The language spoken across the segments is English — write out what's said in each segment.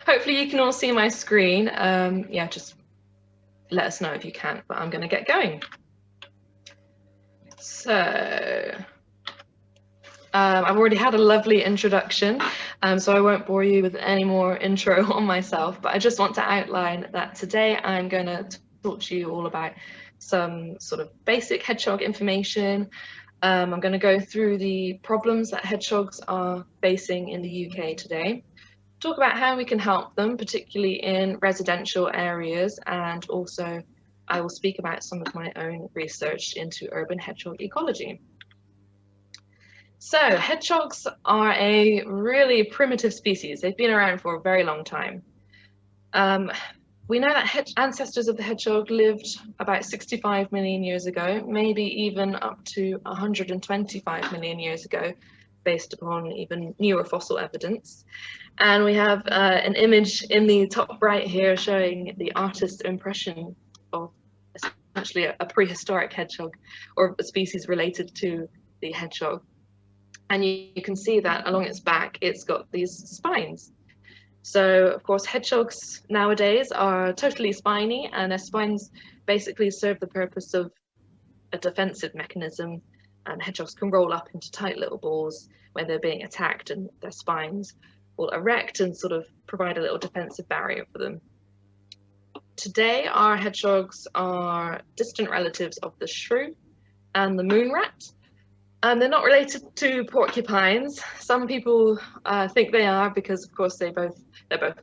hopefully you can all see my screen. Yeah, just let us know if you can't, but I'm going to get going. So I've already had a lovely introduction, so I won't bore you with any more intro on myself, but I just want to outline that today I'm going to talk to you all about some sort of basic hedgehog information. I'm going to go through the problems that hedgehogs are facing in the UK today, talk about how we can help them, particularly in residential areas, and also I will speak about some of my own research into urban hedgehog ecology. So hedgehogs are a really primitive species. They've been around for a very long time. We know that ancestors of the hedgehog lived about 65 million years ago, maybe even up to 125 million years ago, based upon even newer fossil evidence. And we have an image in the top right here showing the artist's impression of essentially a prehistoric hedgehog, or a species related to the hedgehog. And you can see that along its back, it's got these spines. So, of course, hedgehogs nowadays are totally spiny, and their spines basically serve the purpose of a defensive mechanism. And hedgehogs can roll up into tight little balls when they're being attacked, and their spines will erect and sort of provide a little defensive barrier for them. Today, our hedgehogs are distant relatives of the shrew and the moon rat. And they're not related to porcupines. Some people think they are because, of course, they're both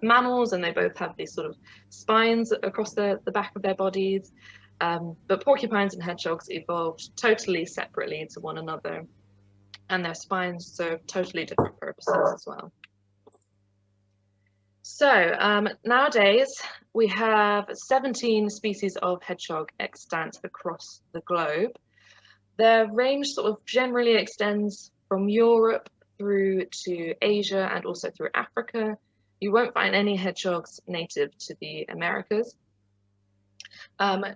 mammals and they both have these sort of spines across the back of their bodies. But porcupines and hedgehogs evolved totally separately to one another, and their spines serve totally different purposes as well. So nowadays we have 17 species of hedgehog extant across the globe. Their range sort of generally extends from Europe through to Asia and also through Africa. You won't find any hedgehogs native to the Americas.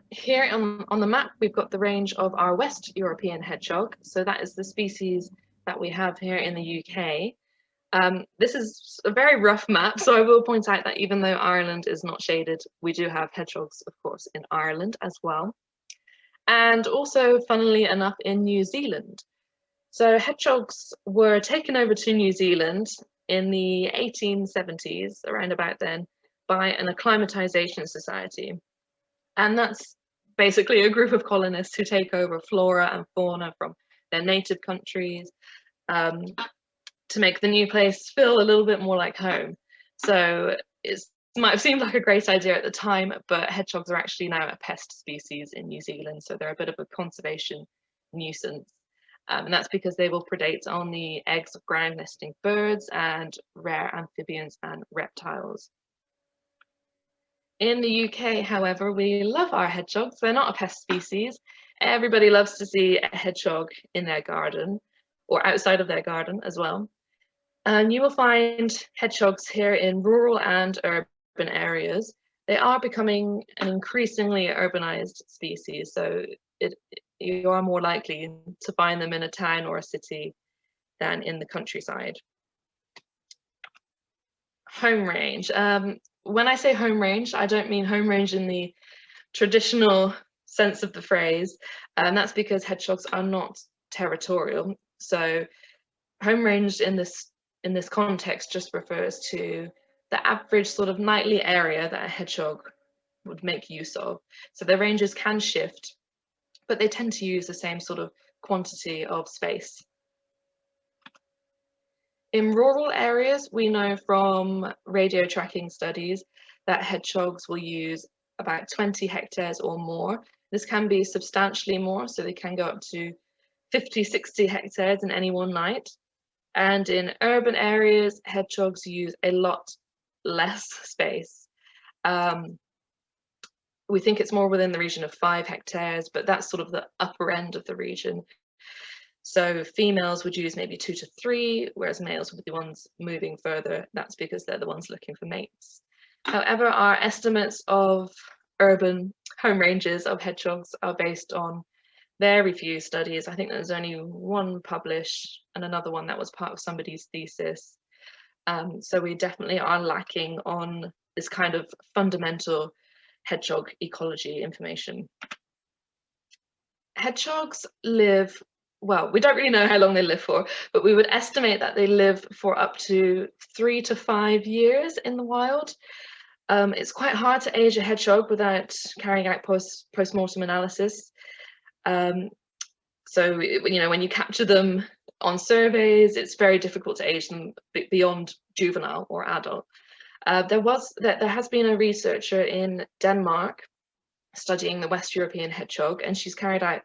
Here on the map, we've got the range of our West European hedgehog. So that is the species that we have here in the UK. This is a very rough map, so I will point out that even though Ireland is not shaded, we do have hedgehogs, of course, in Ireland as well. And also, funnily enough, in New Zealand. So hedgehogs were taken over to New Zealand in the 1870s, around about then, by an acclimatization society. And that's basically a group of colonists who take over flora and fauna from their native countries to make the new place feel a little bit more like home. So it might have seemed like a great idea at the time, but hedgehogs are actually now a pest species in New Zealand, so they're a bit of a conservation nuisance. And that's because they will predate on the eggs of ground nesting birds and rare amphibians and reptiles. In the UK, however, we love our hedgehogs. They're not a pest species. Everybody loves to see a hedgehog in their garden or outside of their garden as well. And you will find hedgehogs here in rural and urban areas. They are becoming an increasingly urbanized species, so you are more likely to find them in a town or a city than in the countryside. Home range. When I say home range, I don't mean home range in the traditional sense of the phrase, and that's because hedgehogs are not territorial. So home range in this context just refers to the average sort of nightly area that a hedgehog would make use of. So their ranges can shift, but they tend to use the same sort of quantity of space. In rural areas, we know from radio tracking studies that hedgehogs will use about 20 hectares or more. This can be substantially more, so they can go up to 50, 60 hectares in any one night. And in urban areas, hedgehogs use a lot less space. We think it's more within the region of 5 hectares, but that's sort of the upper end of the region. So females would use maybe 2 to 3, whereas males would be the ones moving further. That's because they're the ones looking for mates. However, our estimates of urban home ranges of hedgehogs are based on very few studies. I think there's only one published and another one that was part of somebody's thesis. So we definitely are lacking on this kind of fundamental hedgehog ecology information. Hedgehogs live, well, we don't really know how long they live for, but we would estimate that they live for up to 3 to 5 years in the wild. It's quite hard to age a hedgehog without carrying out post-mortem analysis. So, you know, when you capture them on surveys, it's very difficult to age them beyond juvenile or adult. There has been a researcher in Denmark studying the West European hedgehog, and she's carried out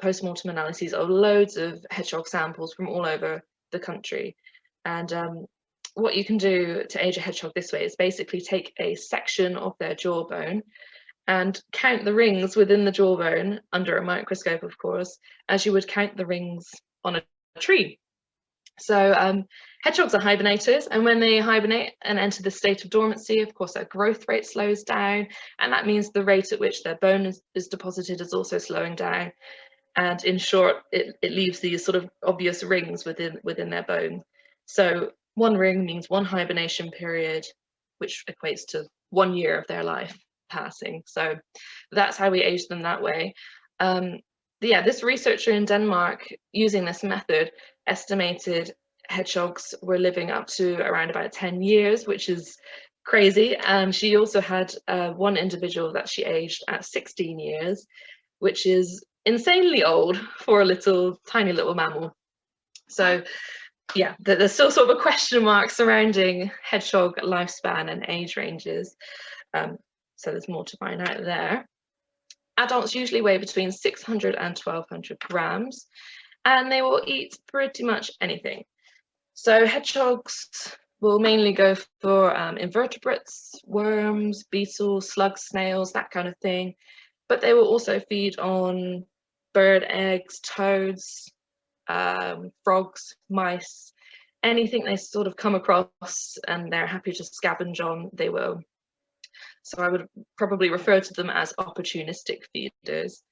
post-mortem analyses of loads of hedgehog samples from all over the country. And what you can do to age a hedgehog this way is basically take a section of their jawbone and count the rings within the jawbone under a microscope, of course, as you would count the rings on a tree. So hedgehogs are hibernators, and when they hibernate and enter the state of dormancy, of course, their growth rate slows down, and that means the rate at which their bone is deposited is also slowing down. And in short, it leaves these sort of obvious rings within their bone. So one ring means one hibernation period, which equates to 1 year of their life passing. So that's how we age them that way. Yeah, this researcher in Denmark, using this method, estimated hedgehogs were living up to around about 10 years, which is crazy. She also had one individual that she aged at 16 years, which is insanely old for a tiny little mammal. So yeah, there's still sort of a question mark surrounding hedgehog lifespan and age ranges. So there's more to find out there. Adults usually weigh between 600 and 1200 grams, and they will eat pretty much anything. So hedgehogs will mainly go for invertebrates, worms, beetles, slugs, snails, that kind of thing. But they will also feed on bird eggs, toads, frogs, mice, anything they sort of come across and they're happy to scavenge on, they will. So I would probably refer to them as opportunistic feeders.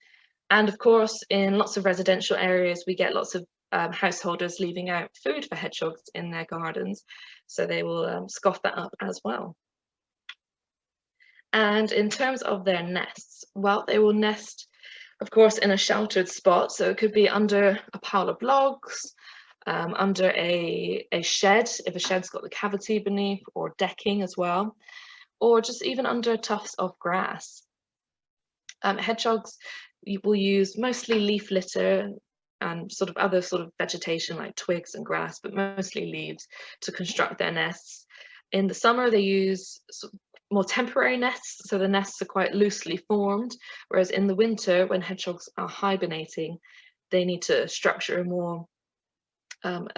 And of course, in lots of residential areas, we get lots of householders leaving out food for hedgehogs in their gardens. So they will scoff that up as well. And in terms of their nests, well, they will nest, of course, in a sheltered spot. So it could be under a pile of logs, under a shed, if a shed's got the cavity beneath, or decking as well, or just even under tufts of grass. Hedgehogs will use mostly leaf litter and sort of other sort of vegetation like twigs and grass, but mostly leaves to construct their nests. In the summer, they use more temporary nests, so the nests are quite loosely formed, whereas in the winter, when hedgehogs are hibernating, they need to structure a more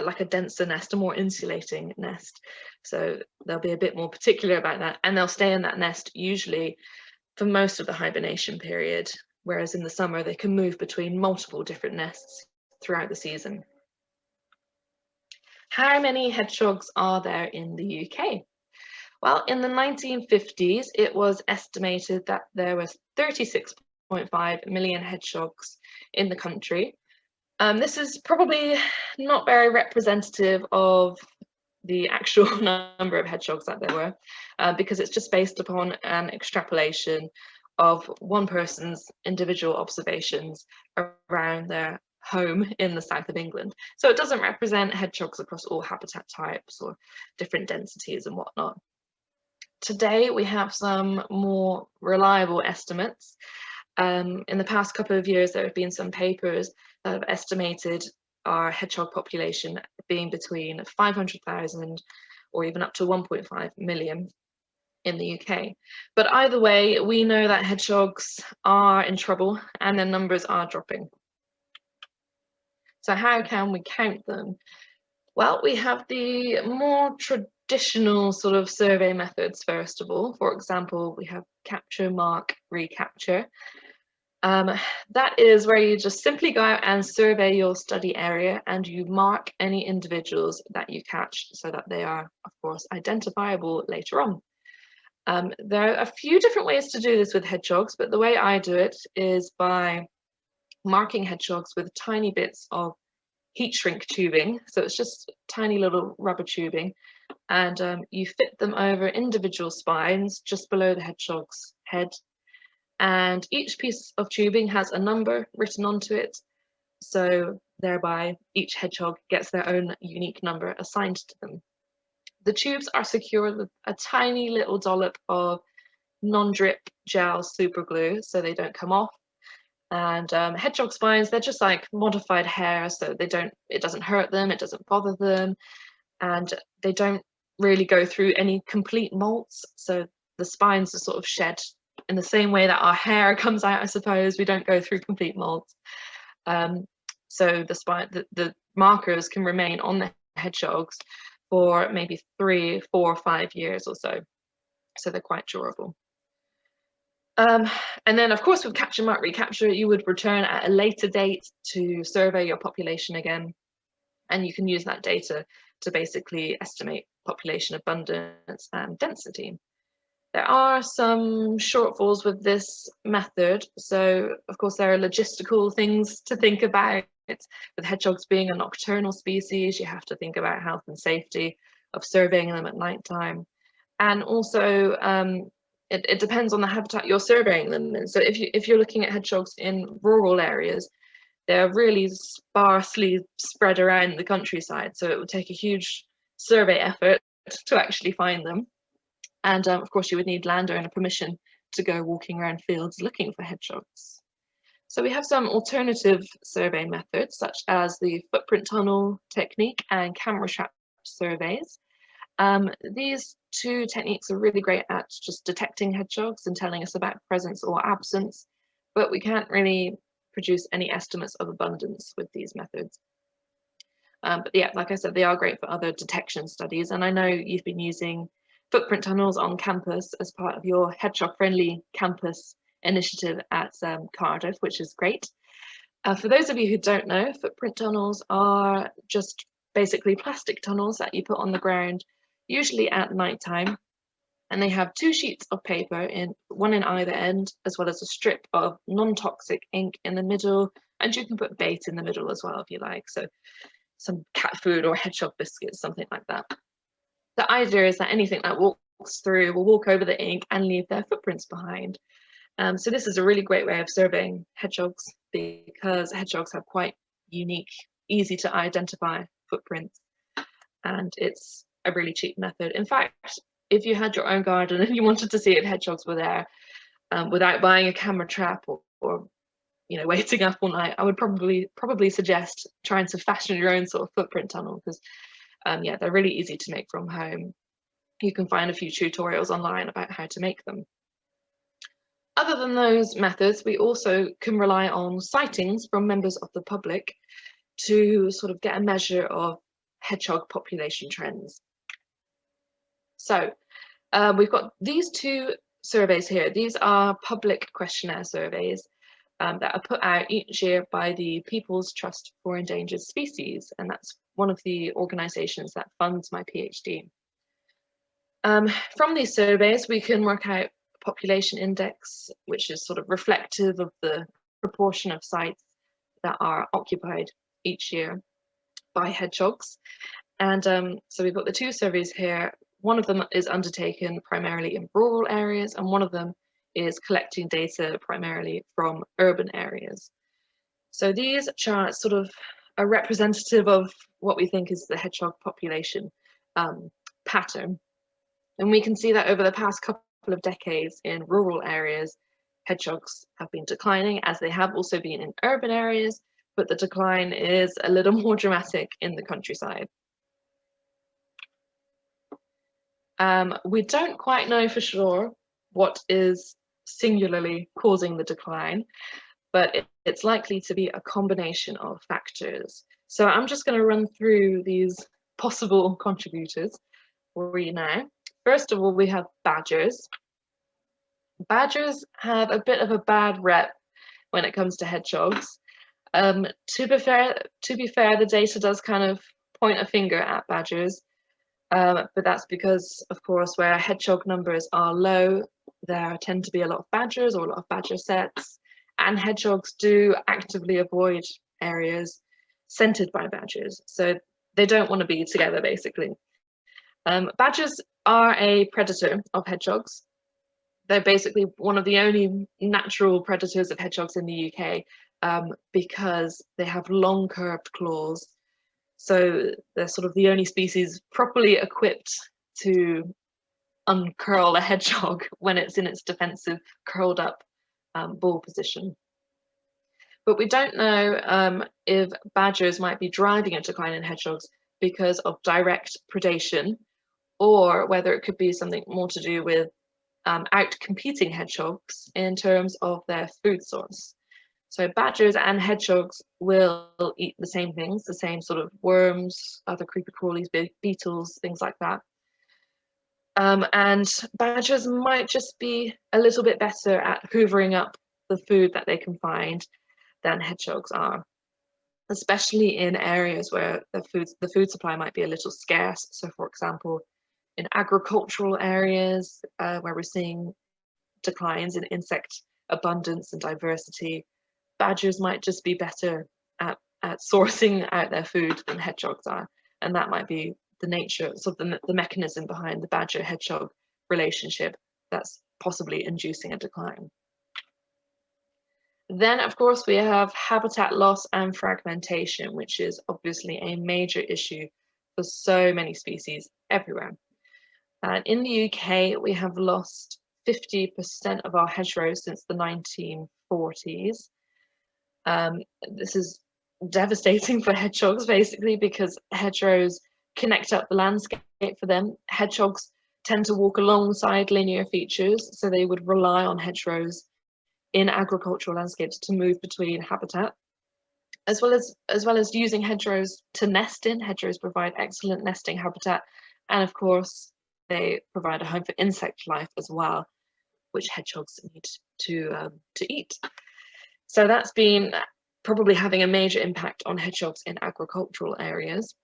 like a denser nest, a more insulating nest. So they'll be a bit more particular about that, and they'll stay in that nest usually for most of the hibernation period, whereas in the summer they can move between multiple different nests throughout the season. How many hedgehogs are there in the UK? Well, in the 1950s, it was estimated that there was 36.5 million hedgehogs in the country. This is probably not very representative of the actual number of hedgehogs that there were, because it's just based upon an extrapolation of one person's individual observations around their home in the south of England. So it doesn't represent hedgehogs across all habitat types or different densities and whatnot. Today we have some more reliable estimates. In the past couple of years, there have been some papers that have estimated our hedgehog population being between 500,000 or even up to 1.5 million in the UK. But either way, we know that hedgehogs are in trouble and their numbers are dropping. So how can we count them? Well, we have the more traditional sort of survey methods, first of all. For example, we have capture, mark, recapture. That is where you just simply go out and survey your study area and you mark any individuals that you catch so that they are, of course, identifiable later on. There are a few different ways to do this with hedgehogs, but the way I do it is by marking hedgehogs with tiny bits of heat shrink tubing. So it's just tiny little rubber tubing and you fit them over individual spines just below the hedgehog's head. And each piece of tubing has a number written onto it, so thereby each hedgehog gets their own unique number assigned to them. The tubes are secured with a tiny little dollop of non-drip gel super glue so they don't come off. And hedgehog spines, they're just like modified hair, so it doesn't hurt them, it doesn't bother them, and they don't really go through any complete molts. So the spines are sort of shed in the same way that our hair comes out, I suppose. We don't go through complete molts. So the markers can remain on the hedgehogs for maybe 3, 4, 5 years or so. So they're quite durable. And then, of course, with capture mark recapture, you would return at a later date to survey your population again, and you can use that data to basically estimate population abundance and density. There are some shortfalls with this method. So, of course, there are logistical things to think about. With hedgehogs being a nocturnal species, you have to think about health and safety of surveying them at nighttime. And also, it depends on the habitat you're surveying them in. So if you're looking at hedgehogs in rural areas, they're really sparsely spread around the countryside. So it would take a huge survey effort to actually find them. And of course, you would need landowner permission to go walking around fields looking for hedgehogs. So we have some alternative survey methods, such as the footprint tunnel technique and camera trap surveys. These two techniques are really great at just detecting hedgehogs and telling us about presence or absence, but we can't really produce any estimates of abundance with these methods. But yeah, like I said, they are great for other detection studies, and I know you've been using footprint tunnels on campus as part of your hedgehog-friendly campus initiative at Cardiff, which is great. For those of you who don't know, footprint tunnels are just basically plastic tunnels that you put on the ground, usually at night time, and they have 2 sheets of paper, one in either end, as well as a strip of non-toxic ink in the middle, and you can put bait in the middle as well if you like, so some cat food or hedgehog biscuits, something like that. The idea is that anything that walks through will walk over the ink and leave their footprints behind. So this is a really great way of surveying hedgehogs, because hedgehogs have quite unique, easy to identify footprints, and it's a really cheap method. In fact, if you had your own garden and you wanted to see if hedgehogs were there, without buying a camera trap or waiting up all night, I would probably suggest trying to fashion your own sort of footprint tunnel, because yeah, they're really easy to make from home. You can find a few tutorials online about how to make them. Other than those methods, we also can rely on sightings from members of the public to sort of get a measure of hedgehog population trends. So we've got these 2 surveys here. These are public questionnaire surveys that are put out each year by the People's Trust for Endangered Species, and that's one of the organisations that funds my PhD. From these surveys, we can work out population index, which is sort of reflective of the proportion of sites that are occupied each year by hedgehogs. And so we've got the 2 surveys here. One of them is undertaken primarily in rural areas, and one of them is collecting data primarily from urban areas. So these charts sort of are representative of what we think is the hedgehog population pattern. And we can see that over the past couple of decades in rural areas, hedgehogs have been declining, as they have also been in urban areas, but the decline is a little more dramatic in the countryside. We don't quite know for sure what is singularly causing the decline, but it's likely to be a combination of factors. So I'm just going to run through these possible contributors for you now. First of all, we have badgers. Badgers have a bit of a bad rep when it comes to hedgehogs. To be fair, the data does kind of point a finger at badgers, but that's because, of course, where hedgehog numbers are low, there tend to be a lot of badgers or a lot of badger sets, and hedgehogs do actively avoid areas scented by badgers, so they don't want to be together, basically. Badgers are a predator of hedgehogs. They're basically one of the only natural predators of hedgehogs in the UK, because they have long curved claws. So they're sort of the only species properly equipped to uncurl a hedgehog when it's in its defensive curled up ball position. But we don't know if badgers might be driving a decline in hedgehogs because of direct predation, or whether it could be something more to do with out-competing hedgehogs in terms of their food source. So badgers and hedgehogs will eat the same things, the same sort of worms, other creepy crawlies, beetles, things like that. And badgers might just be a little bit better at hoovering up the food that they can find than hedgehogs are, especially in areas where the food supply might be a little scarce. So for example, in agricultural areas where we're seeing declines in insect abundance and diversity, badgers might just be better at sourcing out their food than hedgehogs are. And that might be the nature, sort of the mechanism behind the badger-hedgehog relationship that's possibly inducing a decline. Then, of course, we have habitat loss and fragmentation, which is obviously a major issue for so many species everywhere. And in the UK, we have lost 50% of our hedgerows since the 1940s. This is devastating for hedgehogs, basically, because hedgerows connect up the landscape for them. Hedgehogs tend to walk alongside linear features, so they would rely on hedgerows in agricultural landscapes to move between habitat, as well as using hedgerows to nest in. Hedgerows provide excellent nesting habitat, and of course they provide a home for insect life as well, which hedgehogs need to eat. So that's been probably having a major impact on hedgehogs in agricultural areas.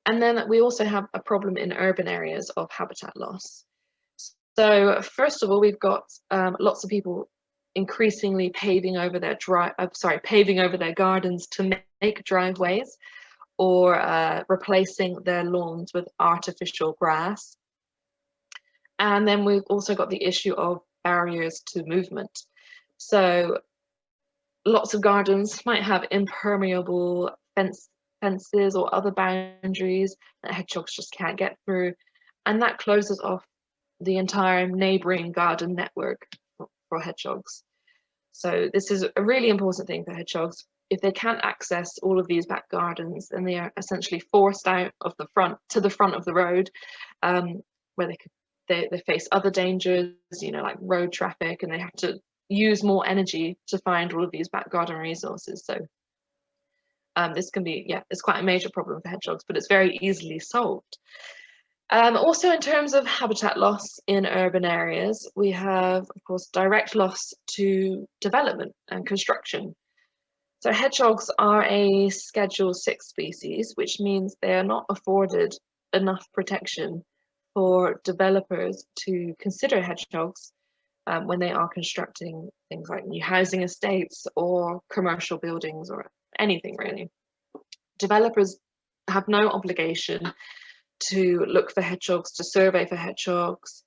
And then we also have a problem in urban areas of habitat loss. So first of all, we've got lots of people increasingly paving over their gardens to make driveways, or replacing their lawns with artificial grass. And then we've also got the issue of barriers to movement. So lots of gardens might have impermeable fences or other boundaries that hedgehogs just can't get through, and that closes off the entire neighbouring garden network for hedgehogs. So this is a really important thing for hedgehogs. If they can't access all of these back gardens, then they are essentially forced out of the front to the front of the road, where they face other dangers, like road traffic, and they have to use more energy to find all of these back garden resources. So this can be, it's quite a major problem for hedgehogs, but it's very easily solved. Also, in terms of habitat loss in urban areas, we have, of course, direct loss to development and construction. So hedgehogs are a Schedule 6 species, which means they are not afforded enough protection for developers to consider hedgehogs when they are constructing things like new housing estates or commercial buildings or anything really. Developers have no obligation to look for hedgehogs, to survey for hedgehogs,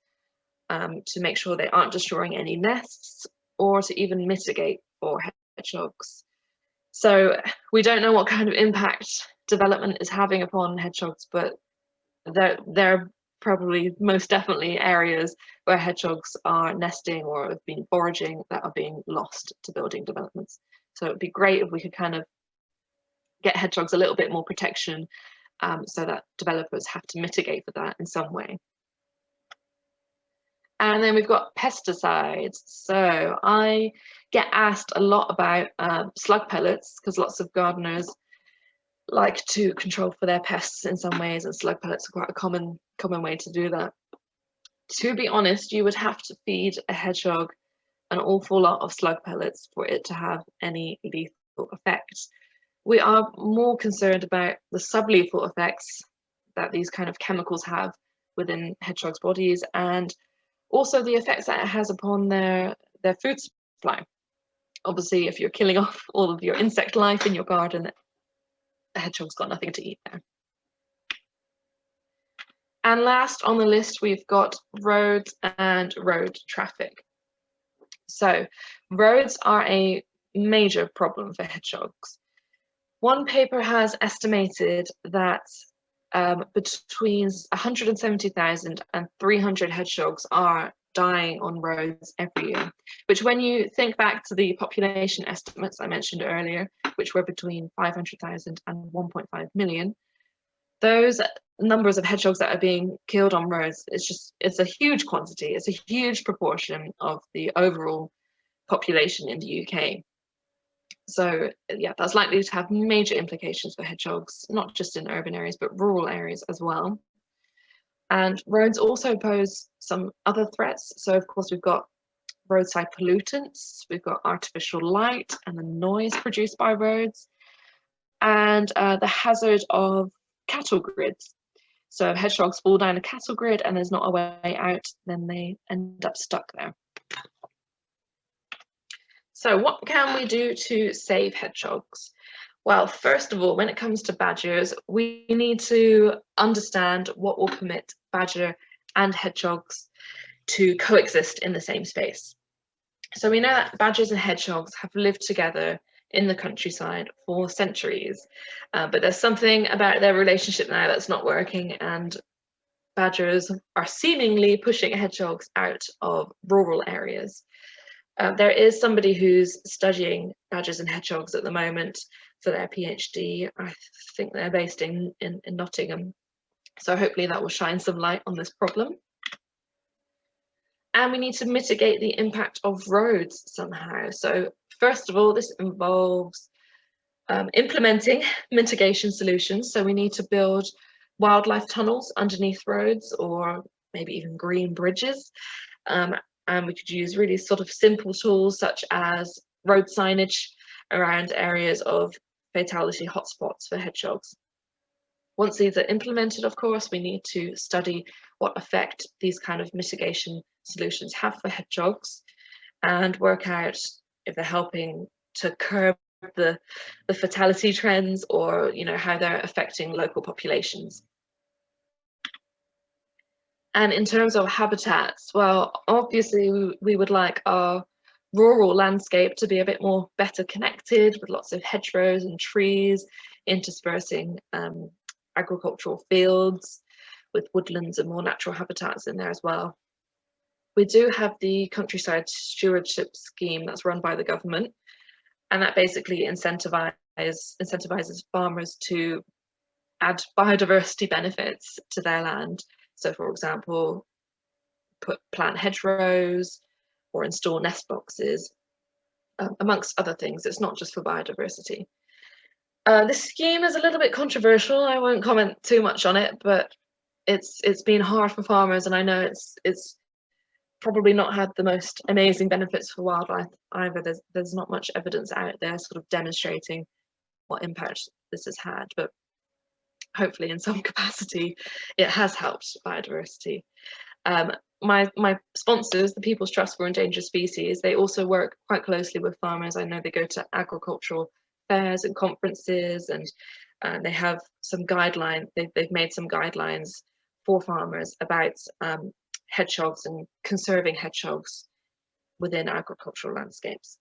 to make sure they aren't destroying any nests, or to even mitigate for hedgehogs. So we don't know what kind of impact development is having upon hedgehogs, but there are probably most definitely areas where hedgehogs are nesting or have been foraging that are being lost to building developments. So it'd be great if we could kind of get hedgehogs a little bit more protection, so that developers have to mitigate for that in some way. And then we've got pesticides. So I get asked a lot about slug pellets, because lots of gardeners like to control for their pests in some ways, and slug pellets are quite a common way to do that. To be honest, you would have to feed a hedgehog an awful lot of slug pellets for it to have any lethal effects. We are more concerned about the sublethal effects that these kind of chemicals have within hedgehogs' bodies, and also the effects that it has upon their food supply. Obviously, if you're killing off all of your insect life in your garden, a hedgehog's got nothing to eat there. And last on the list, we've got roads and road traffic. So roads are a major problem for hedgehogs. One paper has estimated that between 170,000 and 300 hedgehogs are dying on roads every year, which when you think back to the population estimates I mentioned earlier, which were between 500,000 and 1.5 million, those numbers of hedgehogs that are being killed on roads, it's a huge quantity, it's a huge proportion of the overall population in the UK. So yeah, that's likely to have major implications for hedgehogs, not just in urban areas, but rural areas as well. And roads also pose some other threats. So of course, we've got roadside pollutants, we've got artificial light and the noise produced by roads, and the hazard of cattle grids. So if hedgehogs fall down a cattle grid and there's not a way out, then they end up stuck there. So what can we do to save hedgehogs? Well, first of all, when it comes to badgers, we need to understand what will permit badger and hedgehogs to coexist in the same space. So we know that badgers and hedgehogs have lived together in the countryside for centuries, but there's something about their relationship now that's not working, and badgers are seemingly pushing hedgehogs out of rural areas. There is somebody who's studying badgers and hedgehogs at the moment for their PhD. I think they're based in Nottingham. So hopefully that will shine some light on this problem. And we need to mitigate the impact of roads somehow. So first of all, this involves implementing mitigation solutions. So we need to build wildlife tunnels underneath roads, or maybe even green bridges. And we could use really sort of simple tools such as road signage around areas of fatality hotspots for hedgehogs. Once these are implemented, of course, we need to study what effect these kind of mitigation solutions have for hedgehogs and work out if they're helping to curb the fatality trends, or how they're affecting local populations. And in terms of habitats, well, obviously we would like our rural landscape to be a bit more better connected, with lots of hedgerows and trees interspersing agricultural fields, with woodlands and more natural habitats in there as well. We do have the countryside stewardship scheme that's run by the government, and that basically incentivizes farmers to add biodiversity benefits to their land. So for example, plant hedgerows or install nest boxes, amongst other things. It's not just for biodiversity. This scheme is a little bit controversial. I won't comment too much on it, but it's been hard for farmers, and I know it's probably not had the most amazing benefits for wildlife either. There's not much evidence out there sort of demonstrating what impact this has had, but hopefully in some capacity it has helped biodiversity. My sponsors, the People's Trust for Endangered Species, they also work quite closely with farmers. I know they go to agricultural fairs and conferences, and they have some guidelines. They've made some guidelines for farmers about hedgehogs and conserving hedgehogs within agricultural landscapes.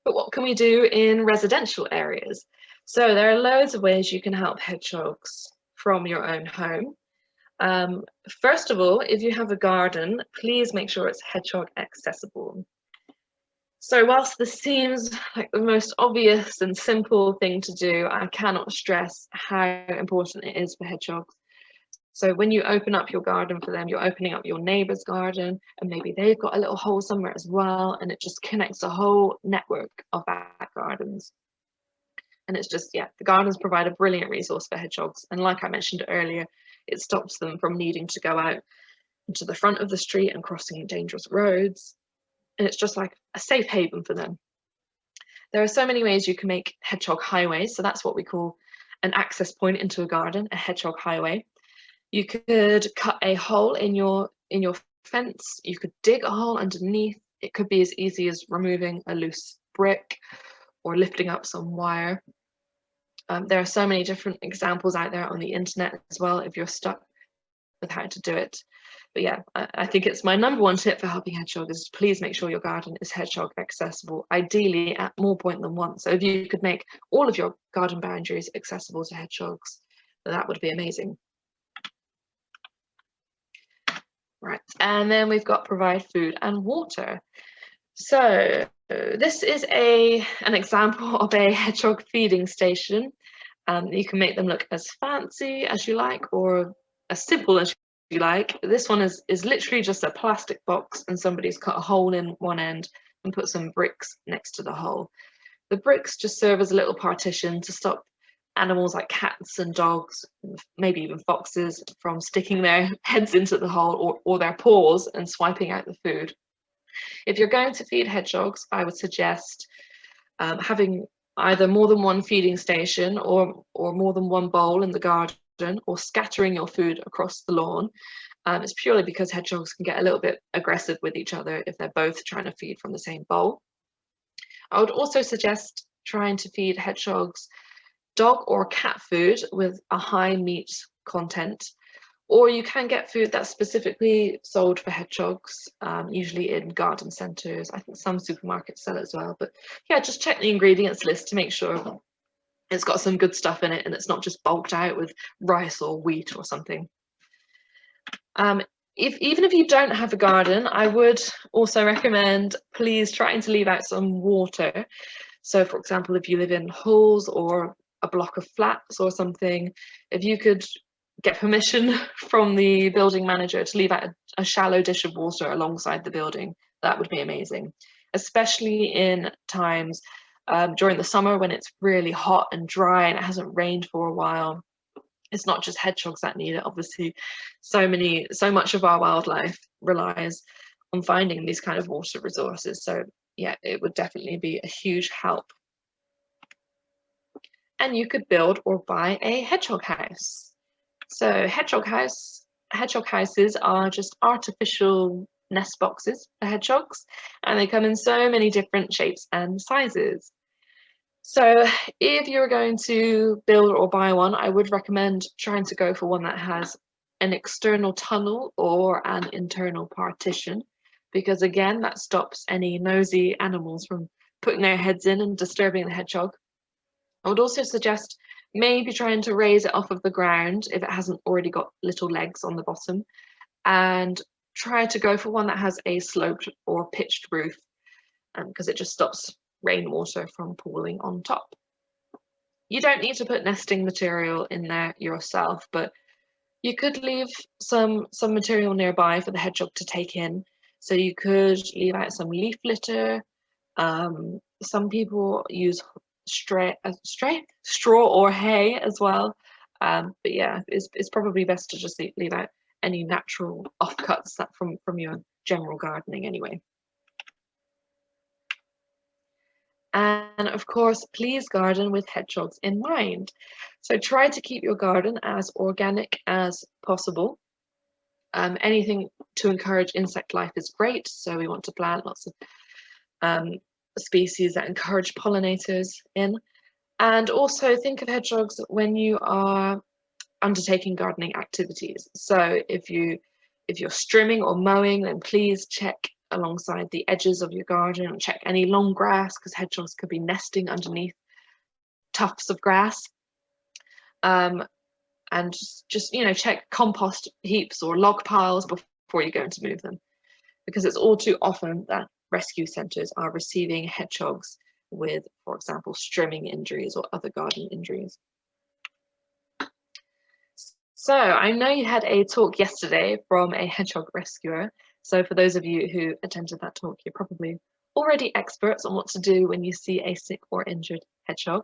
But what can we do in residential areas? So there are loads of ways you can help hedgehogs from your own home. First of all, if you have a garden, please make sure it's hedgehog accessible. So whilst this seems like the most obvious and simple thing to do, I cannot stress how important it is for hedgehogs. So when you open up your garden for them, you're opening up your neighbour's garden, and maybe they've got a little hole somewhere as well, and it just connects a whole network of back gardens. And it's just, yeah, the gardens provide a brilliant resource for hedgehogs. And like I mentioned earlier, it stops them from needing to go out into the front of the street and crossing dangerous roads. And it's just like a safe haven for them. There are so many ways you can make hedgehog highways. So that's what we call an access point into a garden, a hedgehog highway. You could cut a hole in your fence. You could dig a hole underneath. It could be as easy as removing a loose brick or lifting up some wire. There are so many different examples out there on the internet as well if you're stuck with how to do it. But yeah, I think it's my #1 tip for helping hedgehogs is please make sure your garden is hedgehog accessible, ideally at more point than once. So if you could make all of your garden boundaries accessible to hedgehogs, that would be amazing. Right, and then we've got provide food and water. So this is an example of a hedgehog feeding station. You can make them look as fancy as you like or as simple as you like. This one is literally just a plastic box and somebody's cut a hole in one end and put some bricks next to the hole. The bricks just serve as a little partition to stop animals like cats and dogs, maybe even foxes, from sticking their heads into the hole or their paws and swiping out the food. If you're going to feed hedgehogs, I would suggest having either more than one feeding station or more than one bowl in the garden, or scattering your food across the lawn. It's purely because hedgehogs can get a little bit aggressive with each other if they're both trying to feed from the same bowl. I would also suggest trying to feed hedgehogs dog or cat food with a high meat content, or you can get food that's specifically sold for hedgehogs, usually in garden centres. I think some supermarkets sell it as well, but yeah, just check the ingredients list to make sure it's got some good stuff in it and it's not just bulked out with rice or wheat or something. Even if you don't have a garden, I would also recommend please trying to leave out some water. So for example, if you live in halls or a block of flats or something, if you could get permission from the building manager to leave out a shallow dish of water alongside the building, that would be amazing, especially in times during the summer when it's really hot and dry and it hasn't rained for a while. It's not just hedgehogs that need it. Obviously, so much of our wildlife relies on finding these kind of water resources. So yeah, it would definitely be a huge help. And you could build or buy a hedgehog house. So hedgehog houses are just artificial nest boxes for hedgehogs, and they come in so many different shapes and sizes. So if you're going to build or buy one, I would recommend trying to go for one that has an external tunnel or an internal partition, because again, that stops any nosy animals from putting their heads in and disturbing the hedgehog. I would also suggest maybe trying to raise it off of the ground if it hasn't already got little legs on the bottom, and try to go for one that has a sloped or pitched roof, because it just stops rainwater from pooling on top. You don't need to put nesting material in there yourself, but you could leave some material nearby for the hedgehog to take in. So you could leave out some leaf litter. Some people use straw or hay as well. But yeah, it's probably best to just leave out any natural offcuts that from your general gardening anyway. And of course, please garden with hedgehogs in mind. So try to keep your garden as organic as possible. Anything to encourage insect life is great. So we want to plant lots of species that encourage pollinators in. And also think of hedgehogs when you are undertaking gardening activities. So if you're strimming or mowing, then please check alongside the edges of your garden and check any long grass, because hedgehogs could be nesting underneath tufts of grass. And just check compost heaps or log piles before you're going to move them, because it's all too often that rescue centres are receiving hedgehogs with, for example, strimming injuries or other garden injuries. So I know you had a talk yesterday from a hedgehog rescuer. So for those of you who attended that talk, you're probably already experts on what to do when you see a sick or injured hedgehog.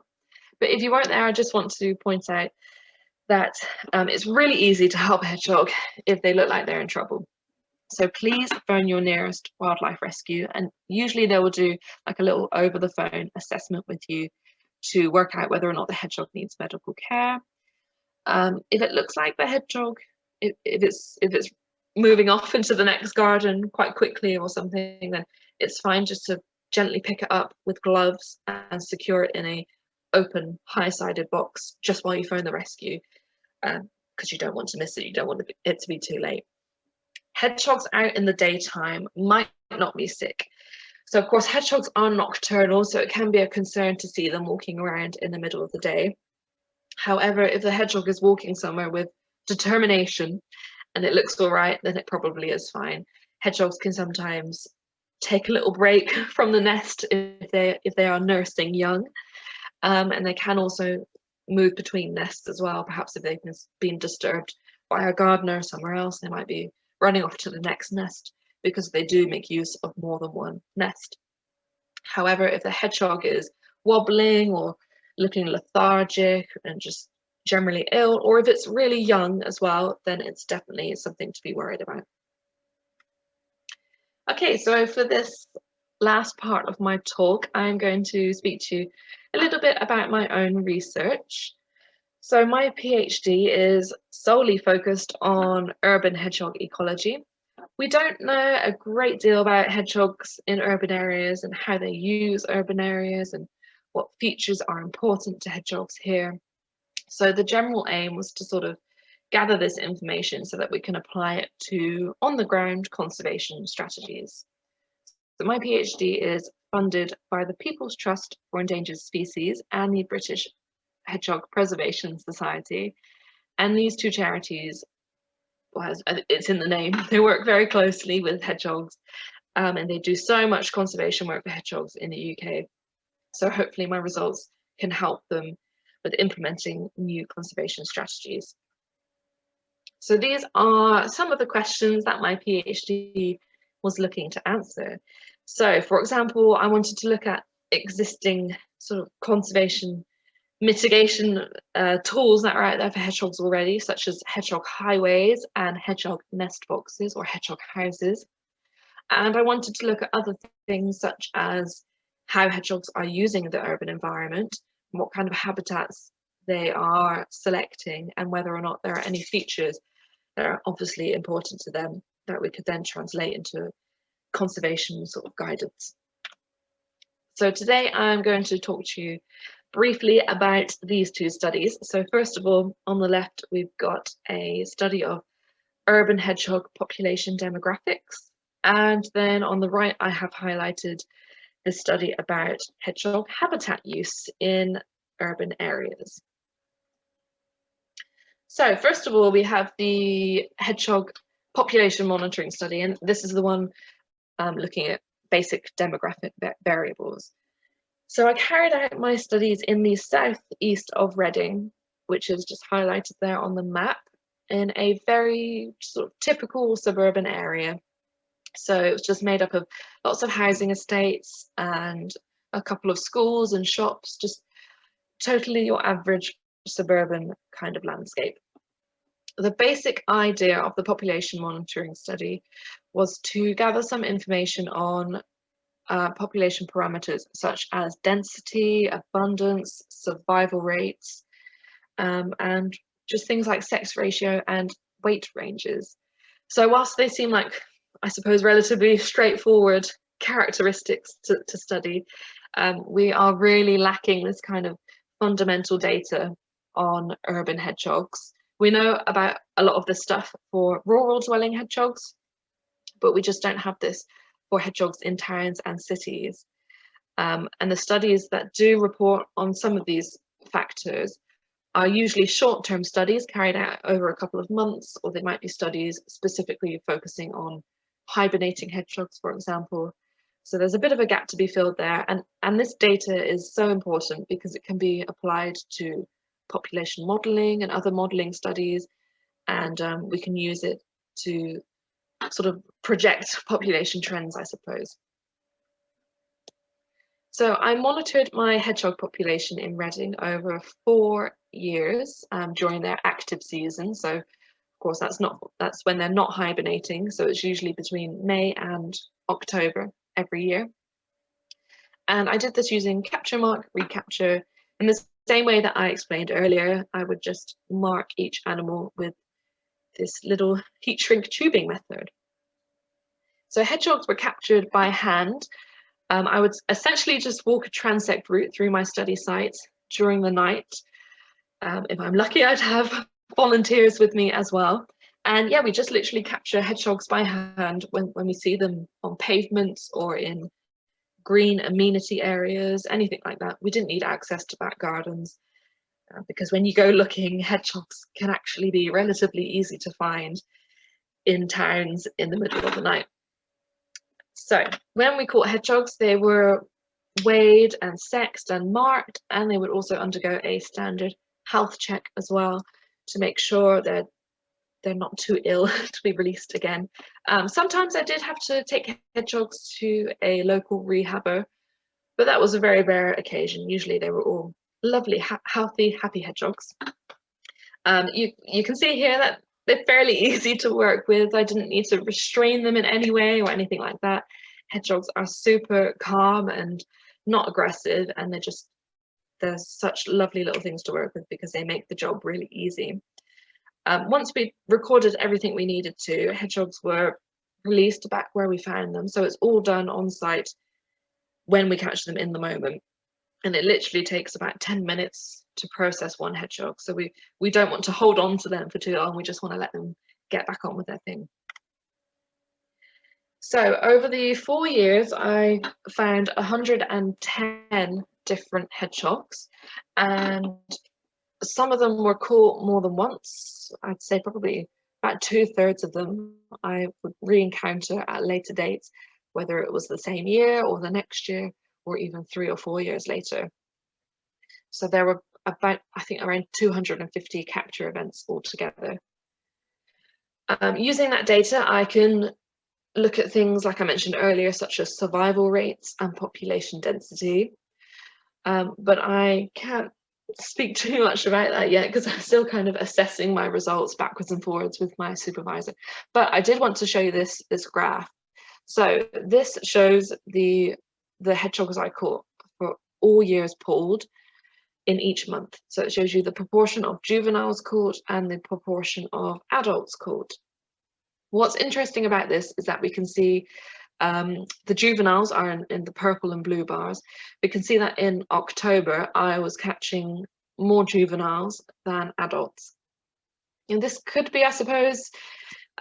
But if you weren't there, I just want to point out that it's really easy to help a hedgehog if they look like they're in trouble. So please phone your nearest wildlife rescue, and usually they will do like a little over the phone assessment with you to work out whether or not the hedgehog needs medical care. If it looks like the hedgehog, if it's moving off into the next garden quite quickly or something, then it's fine just to gently pick it up with gloves and secure it in a open, high-sided box just while you phone the rescue, because you don't want to miss it, you don't want it to be too late. Hedgehogs out in the daytime might not be sick. So of course, hedgehogs are nocturnal, so it can be a concern to see them walking around in the middle of the day. However, if the hedgehog is walking somewhere with determination and it looks all right, then it probably is fine. Hedgehogs can sometimes take a little break from the nest if they are nursing young, and they can also move between nests as well. Perhaps if they've been disturbed by a gardener somewhere else, they might be running off to the next nest because they do make use of more than one nest. However, if the hedgehog is wobbling or looking lethargic and just generally ill, or if it's really young as well, then it's definitely something to be worried about. Okay, so for this last part of my talk, I'm going to speak to you a little bit about my own research. So my PhD is solely focused on urban hedgehog ecology. We don't know a great deal about hedgehogs in urban areas and how they use urban areas and what features are important to hedgehogs here. So the general aim was to sort of gather this information so that we can apply it to on-the-ground conservation strategies. So my PhD is funded by the People's Trust for Endangered Species and the British Hedgehog Preservation Society. And these two charities, well, it's in the name, they work very closely with hedgehogs, and they do so much conservation work for hedgehogs in the UK. So hopefully my results can help them with implementing new conservation strategies. So these are some of the questions that my PhD was looking to answer. So for example, I wanted to look at existing sort of conservation mitigation tools that are out there for hedgehogs already, such as hedgehog highways and hedgehog nest boxes or hedgehog houses. And I wanted to look at other things such as how hedgehogs are using the urban environment, what kind of habitats they are selecting, and whether or not there are any features that are obviously important to them that we could then translate into conservation sort of guidance. So today I'm going to talk to you briefly about these two studies. So first of all, on the left, we've got a study of urban hedgehog population demographics. And then on the right, I have highlighted the study about hedgehog habitat use in urban areas. So first of all, we have the hedgehog population monitoring study, and this is the one looking at basic demographic variables. So I carried out my studies in the southeast of Reading, which is just highlighted there on the map, in a very sort of typical suburban area. So it was just made up of lots of housing estates and a couple of schools and shops, just totally your average suburban kind of landscape. The basic idea of the population monitoring study was to gather some information on population parameters such as density, abundance, survival rates, and just things like sex ratio and weight ranges. So whilst they seem like, I suppose, relatively straightforward characteristics to study, we are really lacking this kind of fundamental data on urban hedgehogs. We know about a lot of this stuff for rural dwelling hedgehogs, but we just don't have this for hedgehogs in towns and cities. And the studies that do report on some of these factors are usually short-term studies carried out over a couple of months, or they might be studies specifically focusing on hibernating hedgehogs, for example. So there's a bit of a gap to be filled there. And this data is so important because it can be applied to population modelling and other modelling studies, and we can use it to sort of project population trends, I suppose. So I monitored my hedgehog population in Reading over 4 years during their active season. So of course that's when they're not hibernating. So it's usually between May and October every year. And I did this using capture, mark, recapture. In the same way that I explained earlier, I would just mark each animal with this little heat shrink tubing method. So hedgehogs were captured by hand. I would essentially just walk a transect route through my study sites, during the night. If I'm lucky, I'd have volunteers with me as well. And yeah, we just literally capture hedgehogs by hand when we see them on pavements or in green amenity areas, anything like that. We didn't need access to back gardens because when you go looking, hedgehogs can actually be relatively easy to find in towns in the middle of the night. So when we caught hedgehogs, they were weighed and sexed and marked, and they would also undergo a standard health check as well to make sure that they're not too ill to be released again. Sometimes I did have to take hedgehogs to a local rehabber, but that was a very rare occasion. Usually they were all lovely, healthy, happy hedgehogs. You can see here that they're fairly easy to work with. I didn't need to restrain them in any way or anything like that. Hedgehogs are super calm and not aggressive, and they're such lovely little things to work with because they make the job really easy. Once we recorded everything we needed to, hedgehogs were released back where we found them. So it's all done on site when we catch them in the moment. And it literally takes about 10 minutes to process one hedgehog. So we don't want to hold on to them for too long. We just want to let them get back on with their thing. So over the 4 years, I found 110 different hedgehogs, and some of them were caught more than once. I'd say probably about 2/3 of them I would re-encounter at later dates, whether it was the same year or the next year, or even 3 or 4 years later. So there were about, I think, around 250 capture events altogether. Using that data, I can look at things like I mentioned earlier, such as survival rates and population density. But I can't speak too much about that yet because I'm still kind of assessing my results backwards and forwards with my supervisor. But I did want to show you this graph. So this shows the hedgehogs I caught for all years pooled in each month. So it shows you the proportion of juveniles caught and the proportion of adults caught. What's interesting about this is that we can see the juveniles are in the purple and blue bars. We can see that in October, I was catching more juveniles than adults. And this could be, I suppose,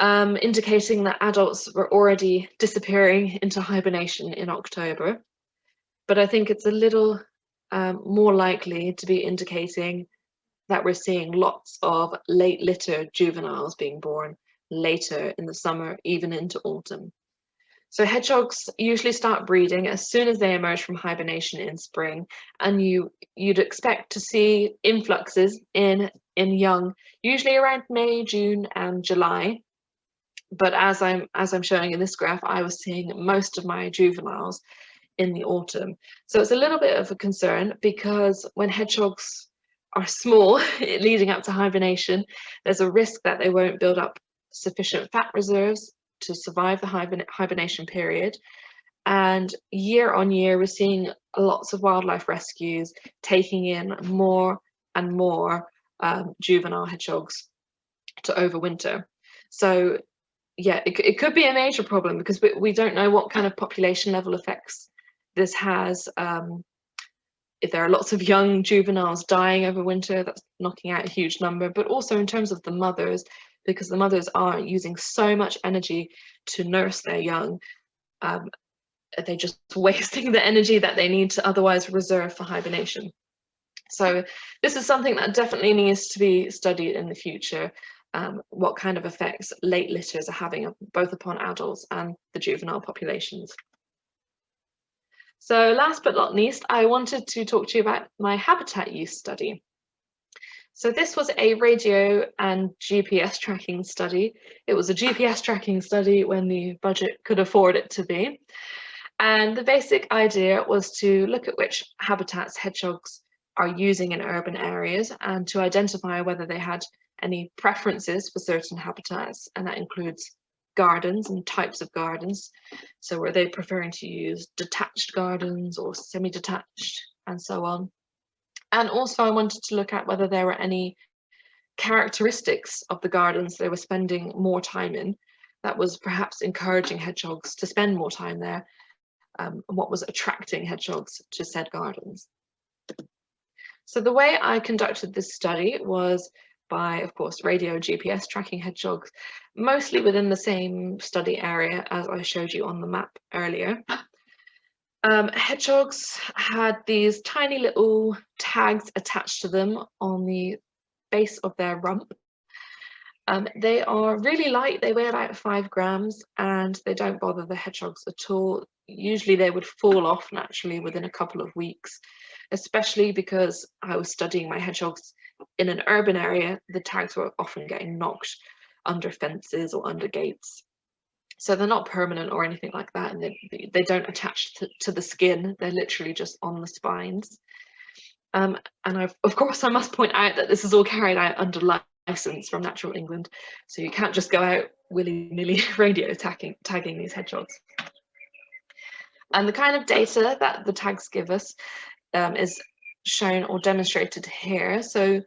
indicating that adults were already disappearing into hibernation in October. But I think it's a little more likely to be indicating that we're seeing lots of late litter juveniles being born later in the summer, even into autumn. So hedgehogs usually start breeding as soon as they emerge from hibernation in spring, and you'd expect to see influxes in young, usually around May, June, and July. But as I'm showing in this graph, I was seeing most of my juveniles in the autumn. So it's a little bit of a concern because when hedgehogs are small leading up to hibernation, there's a risk that they won't build up sufficient fat reserves to survive the hibernation period. And year on year, we're seeing lots of wildlife rescues taking in more and more juvenile hedgehogs to overwinter. So yeah, it could be a major problem because we don't know what kind of population level effects this has. If there are lots of young juveniles dying over winter, that's knocking out a huge number, but also in terms of the mothers, because the mothers are using so much energy to nurse their young, they're just wasting the energy that they need to otherwise reserve for hibernation. So this is something that definitely needs to be studied in the future, what kind of effects late litters are having both upon adults and the juvenile populations. So last but not least, I wanted to talk to you about my habitat use study. So this was a radio and GPS tracking study. It was a GPS tracking study when the budget could afford it to be. And the basic idea was to look at which habitats hedgehogs are using in urban areas and to identify whether they had any preferences for certain habitats, and that includes gardens and types of gardens. So were they preferring to use detached gardens or semi-detached and so on. And also I wanted to look at whether there were any characteristics of the gardens they were spending more time in that was perhaps encouraging hedgehogs to spend more time there, and what was attracting hedgehogs to said gardens. So the way I conducted this study was by, of course, radio GPS tracking hedgehogs, mostly within the same study area as I showed you on the map earlier. Hedgehogs had these tiny little tags attached to them on the base of their rump. They are really light, they weigh about 5 grams, and they don't bother the hedgehogs at all. Usually they would fall off naturally within a couple of weeks, especially because I was studying my hedgehogs in an urban area. The tags were often getting knocked under fences or under gates. So they're not permanent or anything like that, and they don't attach to the skin. They're literally just on the spines. And of course, I must point out that this is all carried out under license from Natural England, so you can't just go out willy-nilly radio tagging these hedgehogs. And the kind of data that the tags give us is shown or demonstrated here. So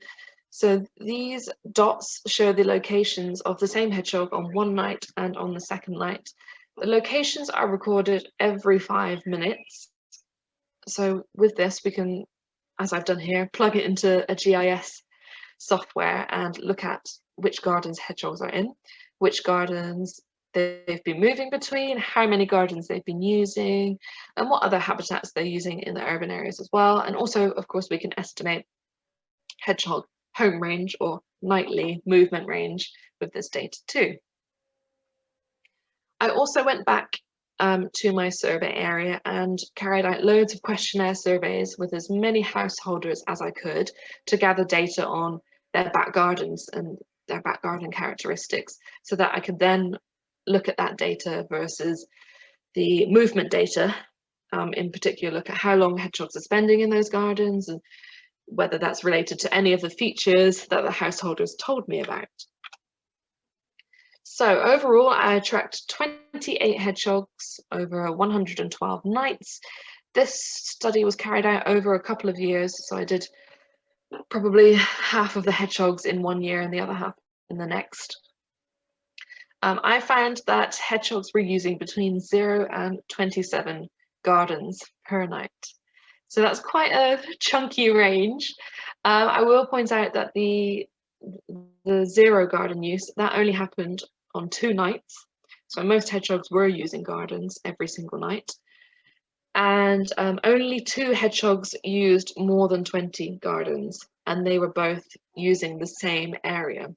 these dots show the locations of the same hedgehog on one night and on the second night. The locations are recorded every 5 minutes. So with this, we can, as I've done here, plug it into a GIS software and look at which gardens hedgehogs are in, which gardens they've been moving between, how many gardens they've been using, and what other habitats they're using in the urban areas as well. And also, of course, we can estimate hedgehog home range or nightly movement range with this data too. I also went back to my survey area and carried out loads of questionnaire surveys with as many householders as I could to gather data on their back gardens and their back garden characteristics, so that I could then look at that data versus the movement data, in particular look at how long hedgehogs are spending in those gardens and whether that's related to any of the features that the householders told me about. So overall, I tracked 28 hedgehogs over 112 nights. This study was carried out over a couple of years, so I did probably half of the hedgehogs in 1 year and the other half in the next. I found that hedgehogs were using between 0 and 27 gardens per night. So that's quite a chunky range. I will point out that the 0 garden use, that only happened on 2 nights. So most hedgehogs were using gardens every single night. And only 2 hedgehogs used more than 20 gardens, and they were both using the same area.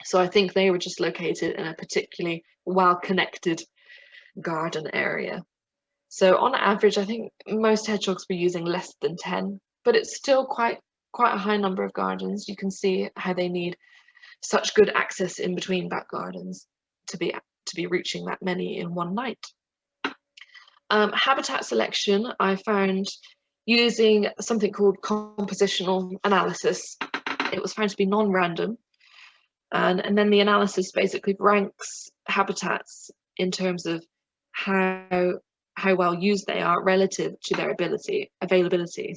So I think they were just located in a particularly well-connected garden area. So on average, I think most hedgehogs were using less than 10, but it's still quite a high number of gardens. You can see how they need such good access in between back gardens to be reaching that many in one night. Habitat selection, I found using something called compositional analysis. It was found to be non-random. And then the analysis basically ranks habitats in terms of how well used they are relative to their availability.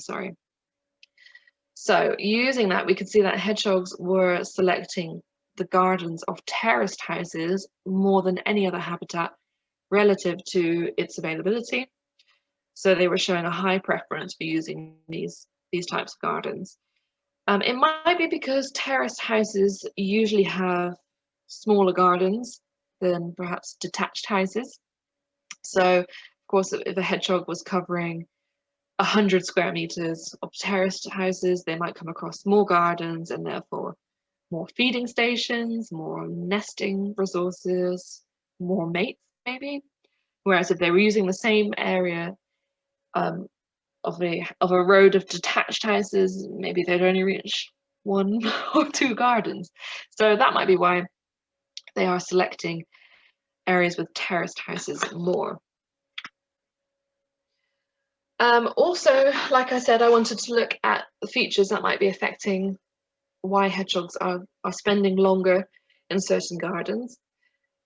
So using that, we could see that hedgehogs were selecting the gardens of terraced houses more than any other habitat relative to its availability. So they were showing a high preference for using these types of gardens. It might be because terraced houses usually have smaller gardens than perhaps detached houses. So, of course, if a hedgehog was covering 100 square meters of terraced houses, they might come across more gardens and therefore more feeding stations, more nesting resources, more mates maybe. Whereas if they were using the same area of a road of detached houses, maybe they'd only reach 1 or 2 gardens. So that might be why they are selecting areas with terraced houses more. Also, like I said, I wanted to look at the features that might be affecting why hedgehogs are spending longer in certain gardens.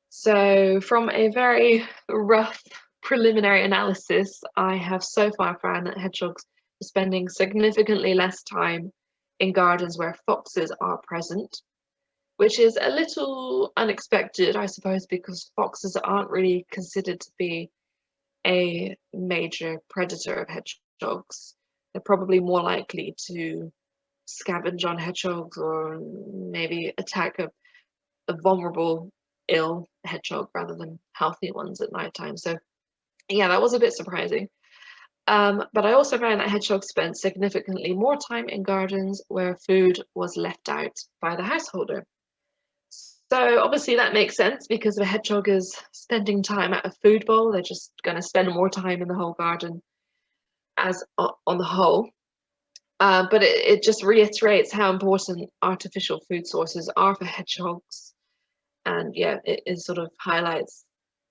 So from a very rough preliminary analysis, I have so far found that hedgehogs are spending significantly less time in gardens where foxes are present, which is a little unexpected, I suppose, because foxes aren't really considered to be a major predator of hedgehogs. they're probably more likely to scavenge on hedgehogs or maybe attack a vulnerable, ill hedgehog rather than healthy ones at nighttime. So yeah, that was a bit surprising. But I also found that hedgehogs spent significantly more time in gardens where food was left out by the householder. So obviously that makes sense because if a hedgehog is spending time at a food bowl, they're just going to spend more time in the whole garden as on the whole. But it just reiterates how important artificial food sources are for hedgehogs. And yeah, it sort of highlights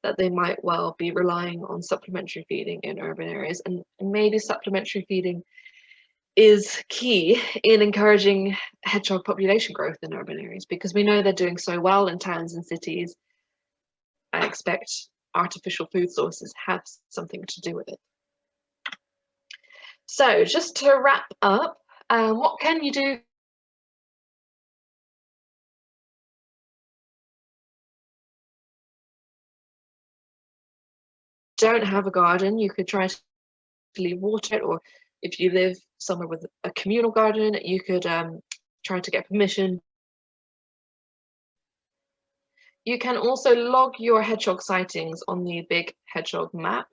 that they might well be relying on supplementary feeding in urban areas. And maybe supplementary feeding is key in encouraging hedgehog population growth in urban areas because we know they're doing so well in towns and cities. I expect artificial food sources have something to do with it. So just to wrap up, what can you do don't have a garden? You could try to leave water it, or if you live somewhere with a communal garden, you could try to get permission. You can also log your hedgehog sightings on the Big Hedgehog Map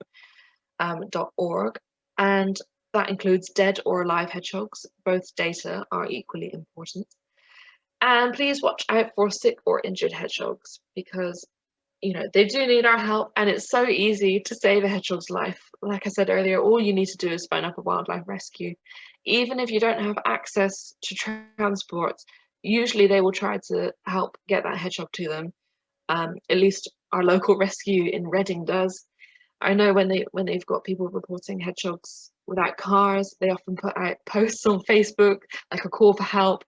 .org, and that includes dead or alive hedgehogs. Both data are equally important. And please watch out for sick or injured hedgehogs because they do need our help, and it's so easy to save a hedgehog's life. Like I said earlier, all you need to do is phone up a wildlife rescue. Even if you don't have access to transport, usually they will try to help get that hedgehog to them. At least our local rescue in Reading does. I know when they've got people reporting hedgehogs without cars, they often put out posts on Facebook, like a call for help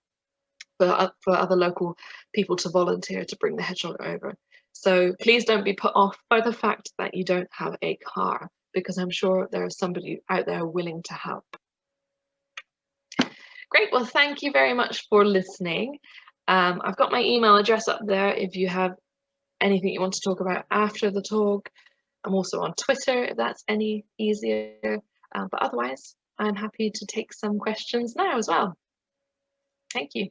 for other local people to volunteer to bring the hedgehog over. So please don't be put off by the fact that you don't have a car, because I'm sure there is somebody out there willing to help. Great, well, thank you very much for listening. I've got my email address up there if you have anything you want to talk about after the talk. I'm also on Twitter if that's any easier, but otherwise I'm happy to take some questions now as well. Thank you.